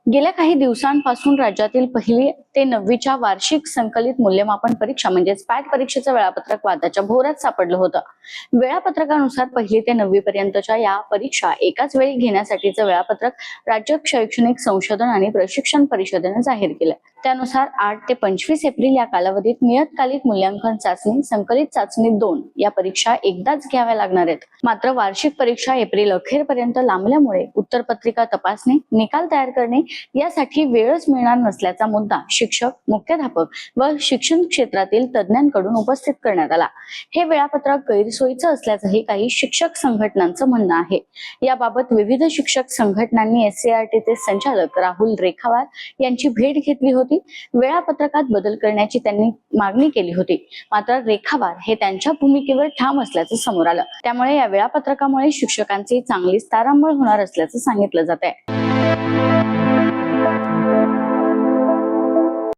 गेल्या काही दिवसांपासून राज्यातील पहिली ते 9वीच्या वार्षिक संकलित मूल्यमापन परीक्षा म्हणजेच पॅट परीक्षेचं वेळापत्रक वादाच्या भोवऱ्यात सापडलं होतं. वेळापत्रकानुसार पहिली ते 9वी पर्यंतच्या या परीक्षा एकाच वेळी घेण्यासाठीचं वेळापत्रक राज्य शैक्षणिक संशोधन आणि प्रशिक्षण परिषदेने जाहीर केलं. त्यानुसार 8 ते 25 एप्रिल या कालावधीत नियतकालिक मूल्यांकन चाचणी, संकलित चाचणी 2 या परीक्षा एकदाच घ्याव्या लागणार आहेत. मात्र वार्षिक परीक्षा एप्रिल अखेरपर्यंत लांबल्यामुळे उत्तरपत्रिका तपासणी, निकाल तयार करणे यासाठी वेळच मिळणार नसल्याचा मुद्दा शिक्षक, मुख्याध्यापक व शिक्षण क्षेत्रातील तज्ज्ञांकडून उपस्थित करण्यात आला. हे वेळापत्रक गैरसोयीचं असल्याचंही काही शिक्षक संघटनांचं म्हणणं आहे. याबाबत विविध शिक्षक संघटनांनी SCERTचे संचालक राहुल रेखावार यांची भेट घेतली होती. वेळापत्रकात बदल करण्याची त्यांनी मागणी केली होती. मात्र रेखावार हे त्यांच्या भूमिकेवर ठाम असल्याचं समोर आलं. त्यामुळे या वेळापत्रकामुळे शिक्षकांची चांगलीच तारांबळ होणार असल्याचं सांगितलं जात आहे.